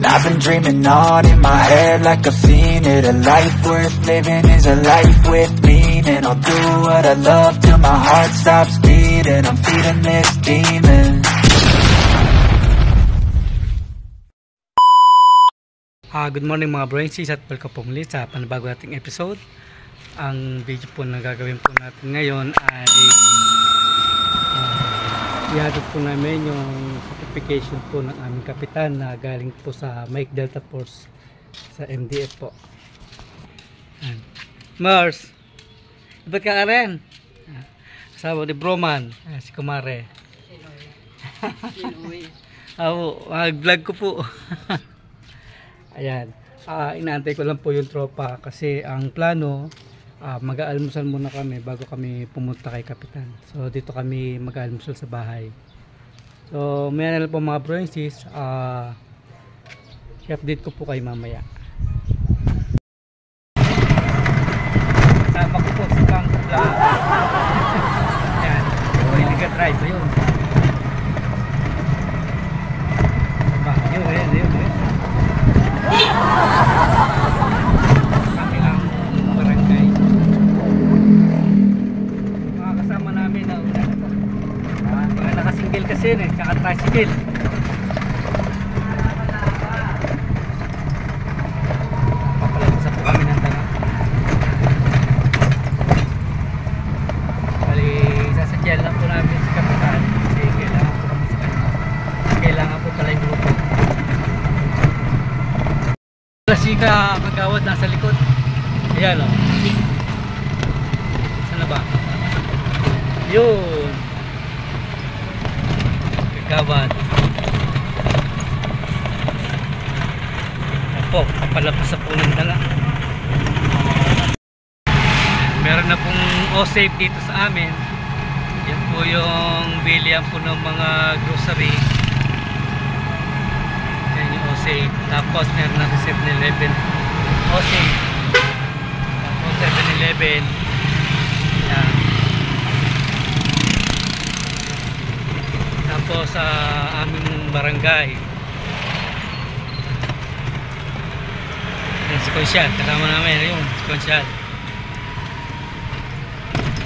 I've been dreaming on in my head like I've seen it. A life worth living is a life with meaning. I'll do what I love till my heart stops beating. I'm feeding this demon. Good morning mga Brainsies at welcome po muli sa panabago nating episode. Ang video po na gagawin po natin ngayon ay ihatid po namin yung certification po ng aming kapitan na galing po sa Mike Delta Force sa MDF po. Mars, ba't ka rin? Kasama ni Broman, si Kumare. Vlog ko po. Ayan, inaantay ko lang po yung tropa kasi ang plano, mag-aalmusal muna kami bago kami pumunta kay kapitan. So dito kami mag-aalmusal sa bahay. So may na lang po mga Brainsies, i-update ko po kayo mamaya. Sama ko po si Kang Vlog. Ayan, iliga drive yun. Yun. Kami lang barangay. Mga kasama namin na una na to. Mga nakasingle kasi yun tsaka tricycle. Papalagsa po kami ng tanong. Bali, sasadyan lang po namin si kapitan kasi kailangan po kami sa kanya. Kailangan po pala yung grupo. Si kagawad nasa likod. Ayan o. Saan na ba? Yun. Kagawad. Opo, kapalapas sa punong dala. Meron na pong O-Save dito sa amin. Yan po yung bilihan po ng mga grocery. O-Save. Tapos meron na sa 7-Eleven O-Save. Tapos 7-Eleven. Yan. Tapos sa aming barangay yan, si Consyal. Kasama namin yun, si Consyal.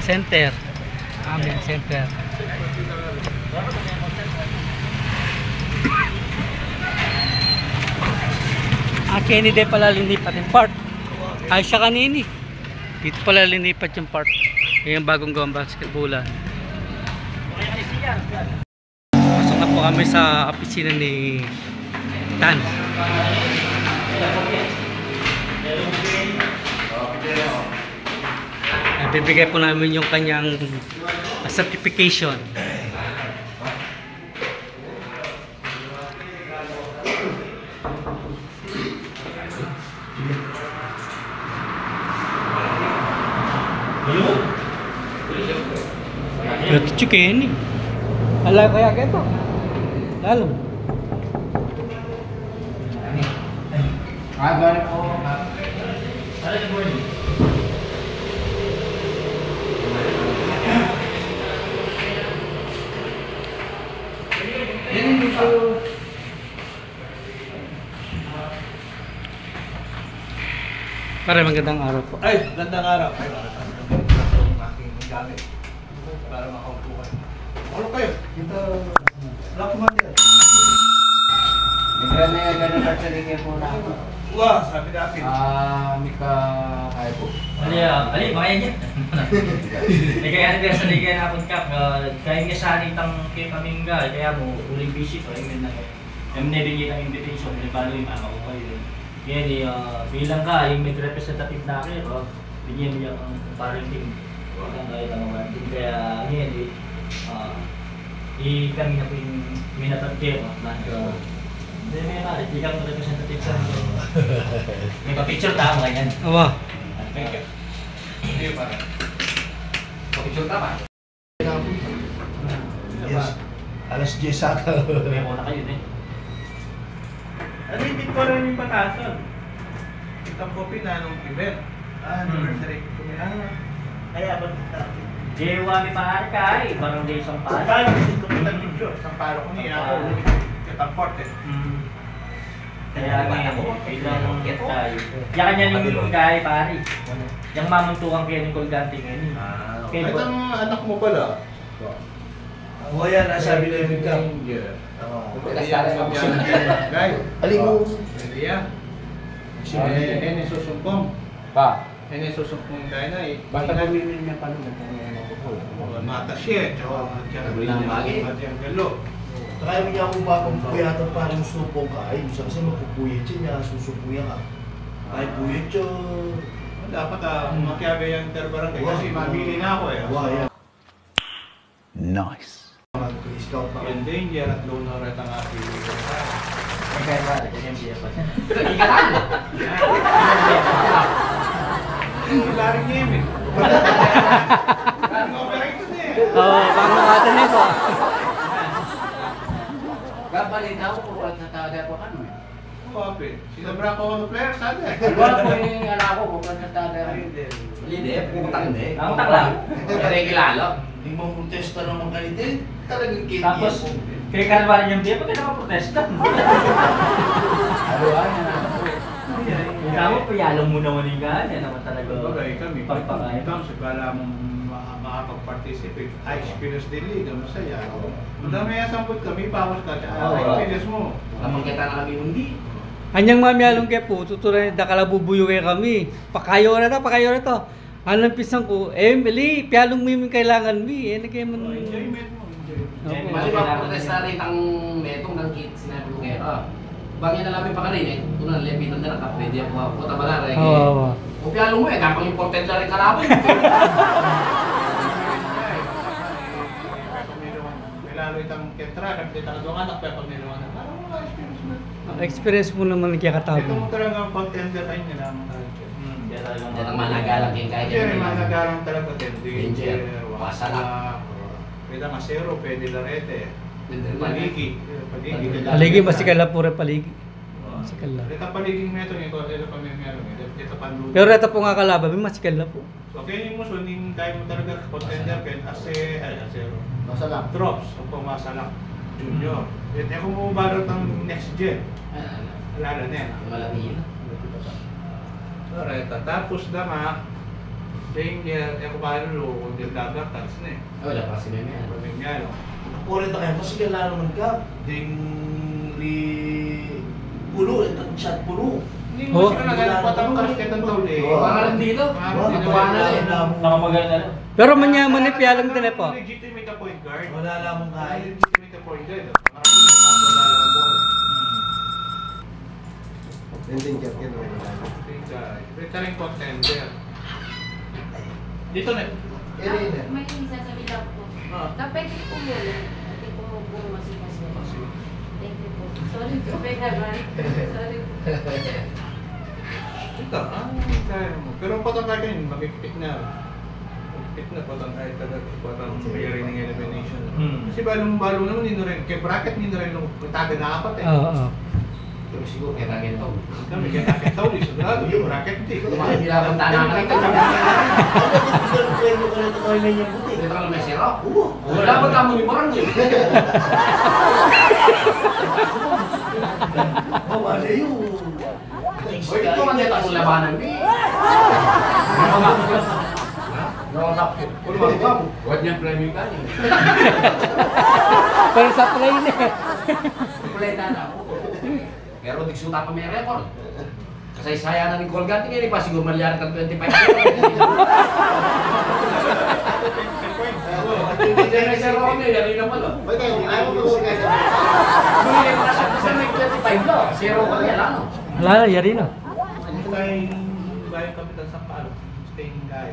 Center. Amin, center. Kennedy pala linipat yung part. Ay siya kanini. Dito pala linipat yung part. Yung bagong gawang basketballan. Pasok na po kami sa opisina ni Tan. Bibigay po namin yung kanyang certification. Ito chicken. Ala kaya keto. Dalam. Balik ko. Ala ni boy. Para magandang araw po. Ay, magandang araw. Ay, aking gamit para makaupuan. Ano kayo? Ito, wala kumatira. Mika na yung gano'n at saligyan mo na ako. Wah, sabi natin. Mika kaya po. Ali, makaya niya. Kaya nga sa ligyan na akong kap. Kaya nga sa anitang kamingga. Kaya mo, uling busy ko. Yung nabigyan ng invitation. Nabalo yung mama ko kayo. Yan, bilang ka, yung may representative na akin. Binyan niya ang parenting. Kaya yan, kami na po yung minatagkir. Hindi may kang representative sa may pa-picture tama ganyan. Awa. Thank you. Hindi pa. Pa-picture tama? Yes. Alas 10 ata. May muna kayo eh. Ano hindi ko rin yung patason? Itang copy na nung event. Anniversary. Kaya ba Jewa mi pahar ka ay barangay Sampalo. Sampalo, 5 ko pala dito. Sampalo ko niya ako. Itang forte. Kaya biglang tayo. Yan kanya yung guy, pare. Yung mamuntukan kayo ni Colgante ngayon. Kahit ang anak mo pala. O yan, nasabi na yung ka. Guy, Aligo. hindi yan. Ini susumpong. Pa. Ini susumpong tayo na eh. Basta pumili niya pa naman. Mata siya, tsaka galo. Kaya mo niya akong bakong puyatan parang supong ka. Ay, gusto kasi magpupuyat siya niya, susupuyan ka. Ay, puyat siya. Dapat makiabe yung interbarangay kasi mamili na ako eh. Wah, yan. Nice. Mag-scout pa. Yung danger at low na rin ang aking Kaya pare, kasi yung siya pa. Laring game eh. Operator na eh. Oo, pangungatan nito. Kabalin ako kung wala sa taga ko ano eh. Wapi. Sinabra ko ng player sana eh. Wala po yung anak ko kung wala sa taga. Hindi, putang na eh. Ang utak lang. Kaya kilala. Hindi mo protesta naman ka nito. Talagang kid Tapos, kay Calvary yung biya, pati nakaprotesta. Ano yan? Tama po, yalong mo naman yung gaan. Yan naman talaga. Bagay kami. Pagpakain. Ikaw, sigala mong makapag-participate. High experience din liga, masaya. Madami yung sampot kami, pawas ka siya. Oo. Experience mo. Lamang kita na kami hindi. Anyang mamiyalong kay po, tutulan na kalabubuyo kay kami. Pakayo na to. Anong pisang ko, Emily, piyalong mo yung kailangan mi. Eh, nagkaya man. Enjoyment mo, enjoyment. Opo. Mali ba protesta rin ang metong ng kit sinabi ko kaya. Bangin na labi pa ka rin eh. Tunan, lepitan na lang pwede ako ako tabala rin. Oo. O piyalo mo eh, kapang imported na rin karabon. May lalo itang ketra, nagtita ka doon anak, pero pag nilawanan, parang mga experience mo. Experience mo naman Ito nagkakatabo. mo talagang contender ay nila. Yan ang managalang yung kaya Diyan yung mga nagalang talaga Danger, danger, wasalak. Pwede masero, pwede larete. Paligi. Paligi, masikal na pura paligi. Masikal na. Ito paliging meto niya, ito pa may meron. Ito panluto. Pero ito po nga kalaban, may masikal na po. So kaya yung muso, hindi tayo mo talaga contender kaya asero. Masalak. Drops, o pumasalak. Junior. Ito kung bumabarot ng next gen. Alala na yan. Malatiin. Alright, tapos dama, danger, ako pa lalo, kung yung dagat, talas na eh. Wala pa kasi may yan. Paging nga, no? Puri na kayo, mas kailangan naman ka. Ding pulo, chat pulo. Hindi Oh. mo siya nagalit pa tapos kasket ang tauli. Oh. Pangalan dito. Natuwa na rin. Nakamagal na rin. Pero manyaman ni piyalong din po. Legitimate na point guard. Wala lamang kaya. Legitimate na point guard. Maraming napapala lang ang bola. Danger ka naman. Ito rin contender. Dito na. May sasabi lang po. Kapag po muna, hindi po po masipas mo. Thank you po. Sorry po, Begaran. Sorry po. Ito, kaya mo. Pero patangkay kayo, makikipit na. Makikipit na patangkay talaga. Parang mayari ng elimination. Kasi balong-balo naman, hindi na rin. Kaya bracket, hindi na rin nung taga na apat eh. Oo. Pero siguro kaya tagin to. Kami kaya bracket tao, di sigurado. Yung bracket, hindi. Tumahin nila ang tanang ka rin. Kwento ko na ito kayo na yung buti. Dito ka lang may sira. Oo. Wala ba tamo ni Barang yun? Mawala yung... O ito man dito ang labanan. Nakakap. Kung ba ito? Huwag niyang premium ka niya. Pero sa play na eh. Kuleta na ako. Pero digsuta pa may record. Kasaysayan na ni Colgante ngayon pa siguro malyari ng 25 Hindi na siya ron yun, yari naman o. Ba't kayo, ayaw mo ko kasi. Bumili mo na siya sa may 25 lo. Zero ka niya lang. Wala na, yari na. Ito tayong bayan kapitan sa palo. Staying guy.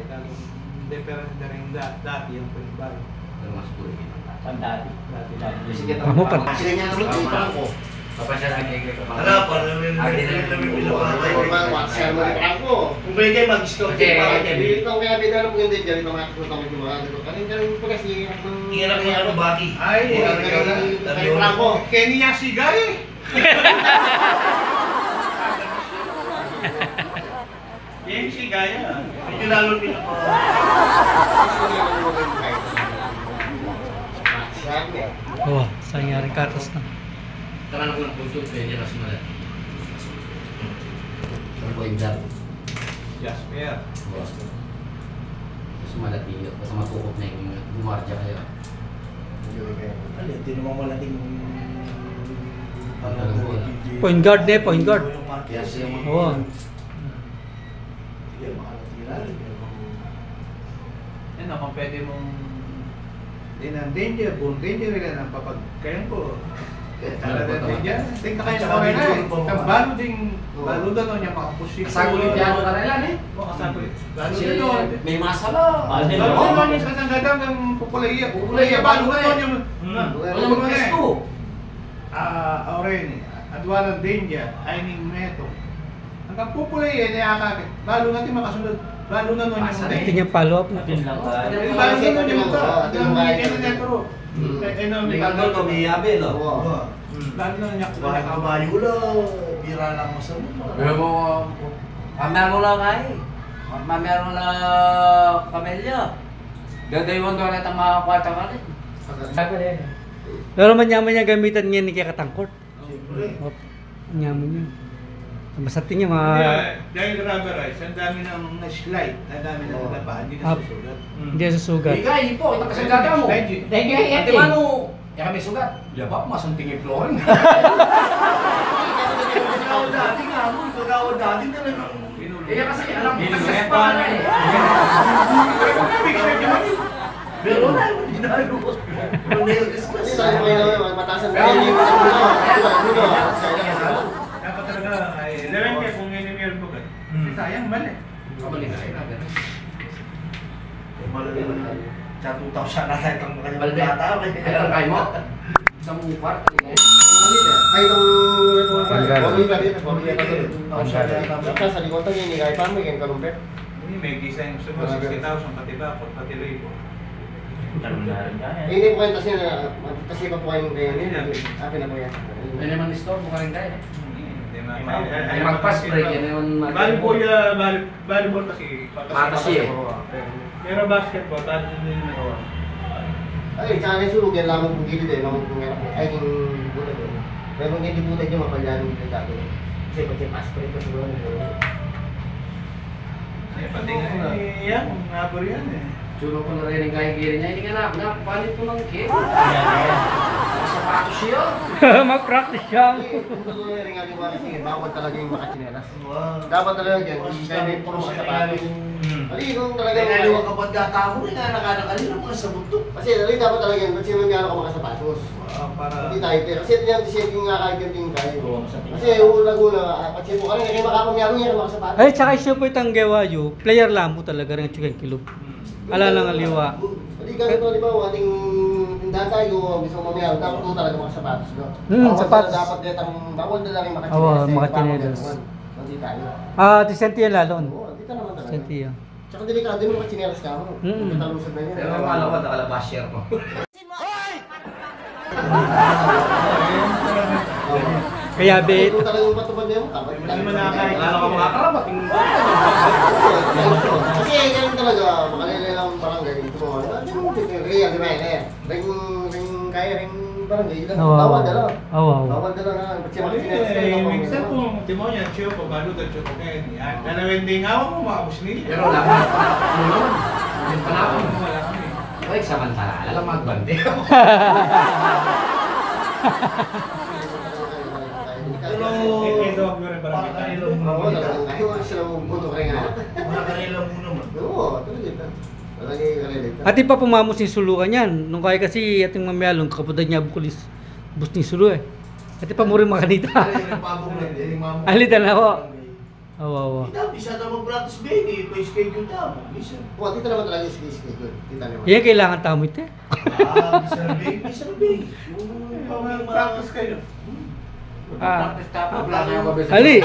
Different na rin dati yung point bar. Pero mas puri. Pandati. Sige, Amo pa. Sila niya naman ito, parang ko. Papasya lang kayo ko. Ano, parang WhatsApp mo rin ako. Kung pwede kayo mag-stop Okay. parang bilhin ko kaya binalo mo yung dyan yung mga tutok ko mga dito. Kanin po kasi hirap niya ano baki. Ay, Kay Franco. Kenny niya si Guy. Yan si Guy. Medyo lalo pinako. Oo, sa nangyari katas na. Tara na ko ng punto, pwede ras mo lang. Ang point guard. Jasper. Tapos malati, basta matukok na yung gumardya kayo. Hindi naman malaking Point guard na, point guard. Yes, yung Oo. Ano, kung pwede mong danger, bone danger rin ang papagkayan ko. Talaga danger. Tingka kayo sa kamay na eh. Balo ding, balo na nun yung makapusin. kasagulit yan na rin eh. Oo, kasagulit. Balo Kasi na nun. may masala. Balo na nun yung sa gadang ng pupulaya. Pupulaya, balo na nun yung... Walang magkasto. Auren, adwalang danger, ayning meto. Hanggang pupulaya niya kakakit. Balo natin makasunod. Balo na nun yung Masa Ito niya follow up na. Atin lang ba? Balo na nun yung ito. Hanggang mga kaya na pero. May kagol ko, may yabe, no? Lalo na niya Bakit kabayo lang, bira lang masama. Pero mo, meron lang kayo. Meron lang pamilya. Dadaywan doon natin mga kwata ka rin. Pero manyaman niya gamitan niya ni kaya katangkot. Siyempre. Manyaman niya. Basta tingin mga... Dahil rubberized, ang dami ng slide, ang dami ng nabaan, hindi na susugat. Hindi na susugat. Ikaw, ipo, ito kasi gada mo. Slide, Ate Manu, yan kami sugat. Yaba, masunting i-flooring. Kagawad dati nga mo, kagawad dati talagang Kaya kasi alam mo, nagkaspa na eh. pero na yung ginalo ko. Sabi mo yun, mataas ang dapat talaga, ay, learn ka kung inimir mo ka. Sayang, mali. Kabalik na kayo natin. Sa 2,000 na tayo itong mga Balde. bata. Kailan kayo mo? Sa mong kwarto. Ay, itong... Panggal. Sa likod tayo, hindi kaya pa mo, yung kalumpet. Hindi, may gisa yung sumo, 60,000 pati bakot, pati libo. Tanong na rin kaya. Hindi po kayo kasi pa po kayong ganyan. Akin na po yan. May naman store, mukha rin kayo. Ay, Ay, mag-pass break, yan naman. Volleyball kasi. Matas eh. Pero basketball, tayo din yung nagawa. Ay, tsaka rin sulog yan lamang kung gilid eh. Ay, yung buta doon. Pero kung hindi buta nyo, mapalyan yung dati. Kasi pass break ko siguro. Pati nga yan, nabor yan eh. Sulo ko na rin yung kaya-giri niya. Hindi ka na, palit ko ng kit. Yan. Sapatos siya. Mag-practice siya. Bawal talaga yung makachinelas. Dapat talaga yan. Hindi kayo may puro sa sapatos. Ali, kung talaga Kaya yung kapag data mo, nanakanak kanina mga sa bundok. kasi ali, dapat talaga yan. Kasi may gano'n ka makasapatos. Para... Hindi tayo. Kasi ito yung disenteng nga kahit yung tingin tayo. Oo, sa tingin. Kasi una-una, kasi po ka rin, kaya makapamiyaro niya ng makasapatos. Ay, tsaka siya po itang gawayo. Player lang po talaga rin chicken kilog. Ala lang aliwa. Hindi ganito, di ba, ating tindahan tayo, gusto mo mamiyaro, dapat po talaga makasapatos. No? Sapatos. Dapat detang, bawal na lang yung Oo, makachinelas. makachinelas. Hindi tayo. Disente yan lalo. Oo, dito naman talaga. Disente yan. Tsaka delikado yung makachinelas ka mo. Katalusad na yun. Pero malo ko, nakalabas share mo. Kaya bet. Ito talaga yung patupad na yun. Hindi mo nakakain. Lalo ka makakarapat. Kasi ganun talaga, makalilay lang barangay. Ito mo, real, di ba yan? Ring kaya, ring barangay. Bawal na lang. Bawal na lang na. Kasi makachinelas ka lang. Minsan kung timo niya, chiyo po, balo at chiyo po kayo. Nanawending nga ako, makabos nila. Pero laban. Yung panahon. Wala kami. Ay, samantala. Alam magbante. Pero, Dog mo rin para kanila mo Oo, naman. talagang sila buto ka rin nga. Para kanila mo naman. Oo, talaga. Talaga yung karelita. Ati pa pumamos ni sulukan yan. Nung kaya kasi ating mamayalong kapatid niya bukulis. Bus ni sulu eh. Ati pa mo rin makanita. Alita na ako. Oo. Kita, bisa na mag-practice baby, pa-schedule tamo. Bisa. Oo, dito naman talaga yung schedule. Kita naman. Yan kailangan tamo ito eh. Bisa na baby, bisa na baby. Yung Practice kayo. Practice tapo. Wala kayo mabisa. Ali!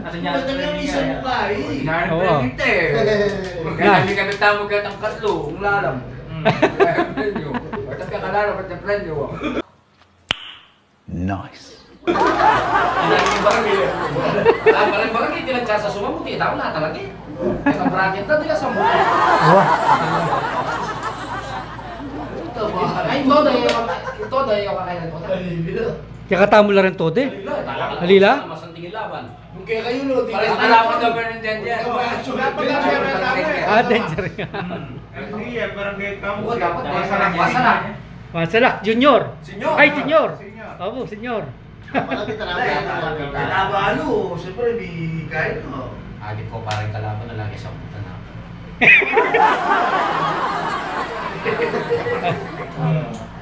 Kasi niya, Madalang isa mo ka eh. Inaarap Oo. na dito eh. Kaya hindi kami tamo ka ng katlo. Ang lalam. Kaya premyo. At ang kakalala, ba't yung premyo? Nice. Ang barangay. Ang barangay, hindi nagkasasuma mo. Tita ko na talaga eh. Ang bracket na, hindi ka sa mula. Ay, todo yung kakain ko. Kaya katamo lang rin tode. Halila? Mas ang tingin laban. Kung kaya kayo no, Pares na laban daw pero hindi yan. Danger nga. Hindi yan, barangay kamo. Oo, dapat masalak. Masalak, junior. Senyor. Ay, senior. Senyor. Opo, senior. Malapit na namin. Taba siyempre may kain no. Agit ko parang kalaban na lagi sa puta na.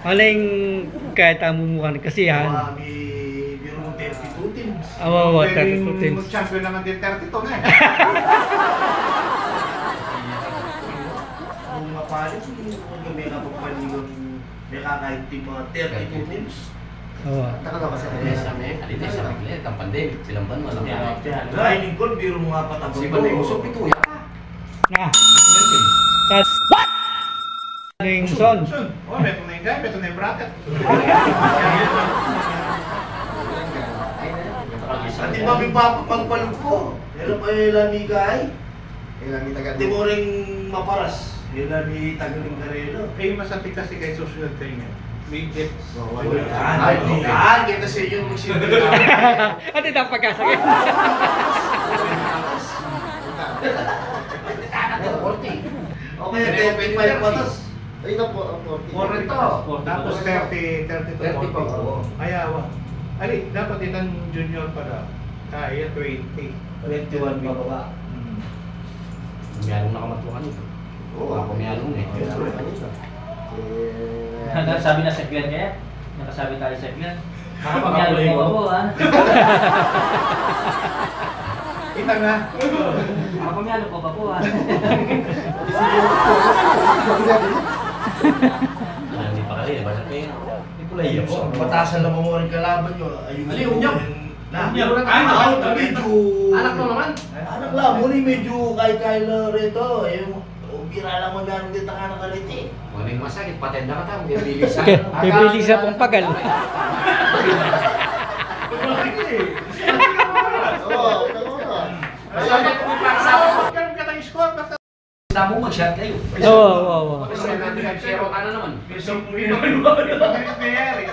Ano yung kahit amumukan kasi yan? May biro 32 teams. Awawa, Pwedeng 32 teams. champion naman din 32 na eh. Kung mapalit, kung may kapapaligon, may kakain team mga 32 teams. Oo. Takot kasi. Alita sa biglet, ang pandemic, silang ban walang Lining goal, biro mga patabang. Si Banday Usok ito, ya. Na. What? Ning son. Oh, beto na yung guy, beto na yung bracket. At di ba may pagpalog ko? Meron pa yung lamigay. Ilang itaga. Di mo rin maparas. Yung lami tagaling karelo. Kayo masakit kasi kay susunod kayo nga. May gifts. Yan, kita sa inyo magsimula. Ano ito ang pagkasakit? Okay, 25 patas. Ito po, 40. Tapos 30 to 30 pa 40. po. Kaya ali, dapat itang junior pala. Kaya 20. 21 pababa. Mayroong nakamatukan ito. Oo, ako mayroong eh. Nakasabi na sa Glenn kaya? Nakasabi tayo sa Glenn. Nakapag-yalo mo ako, ha? Ita nga. Nakapag-yalo ko pa po, ha? Hindi pa kasi, basta pero. Ayun, patasan lang mo rin kalaban nyo. Ayun, Unyok. Medyo... Anak mo naman. Anak lang, muli medyo kay-kay rito. Ayun, bira lang mo meron dito ka nakaliti. Maling masakit, patenda ka tamo, bibilis sa... Bibilis sa pong pagal. Oo, tama ka. Masabi ko may para sa ako. Karoon ka ng score, basta. Gusto mo mag-shot kayo. Oo. Kasi 9-0 ka na naman. Nangyayari.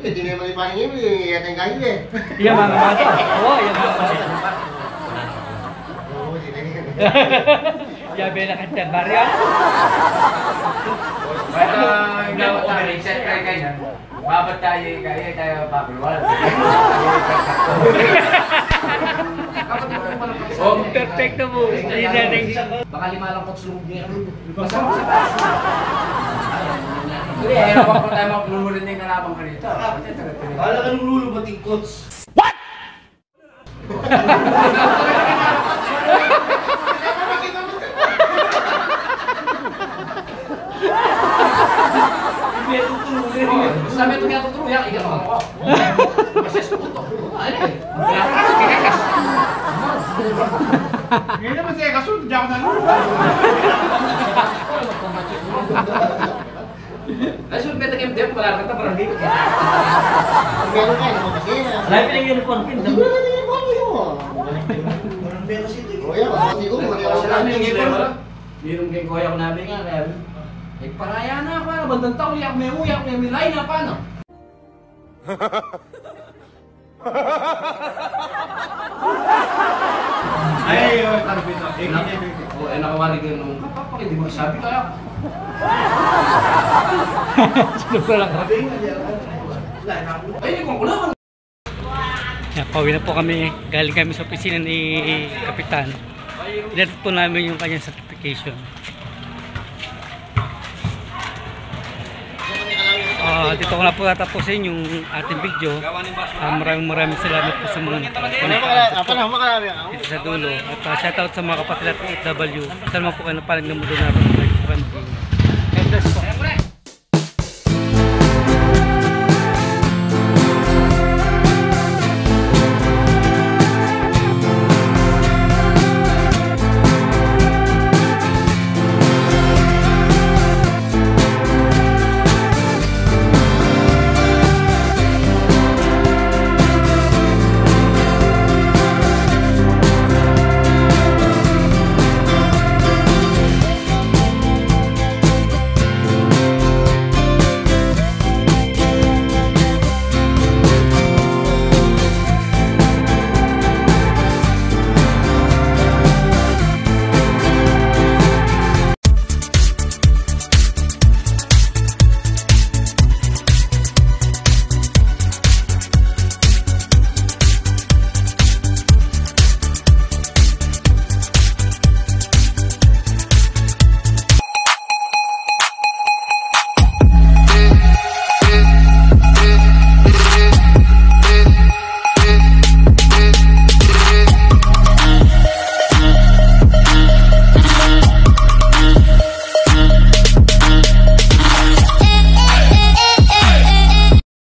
Hindi naman ipaningin, iyatin kayo eh. Iya mga mata. Oo, iya mga mata. Oo, tinigil. Yabe na kanyan, Maria. Ito, gawat namin, set kayo kayo. Babat tayo papulwal. Oh, perfecto mo. Hindi na rin. Baka 5 lang ko sulog niya. Masama sa taas. Hindi, ayaw pa tayo maglulurin din kalabang ka rito. Kala ka nung lulubating coach. Sabi ito nga tutuluyan, ikaw naman ako. Masaya sa puto. Ano eh? Ngayon naman siya, kasunod dyan ako na lulu. Nasun beta game dem pala kata parang dito. Meron ka, naman kasi. Lahat pinang uniform pin. Hindi mo na uniform mo. Parang meron sito. O yan, pati ko. Minum kay kuya ko nabi nga kaya. Paraya na ako ano bandang taon yak may line na paano? Ay, tarbi na. Oh, nakawari ko nung kapag hindi mo sabi kaya. Sino ko lang. Ay, hindi ko kulangan. Yan, pauwi na po kami. Galing kami sa opisina ni Kapitan. Inatid po namin yung kanyang certification. Dito ko na po tatapusin yung ating video. Maraming salamat po sa mga dito sa dulo. At shoutout sa mga kapatid at OFW. Salamat po kayo na palang namudo na rin.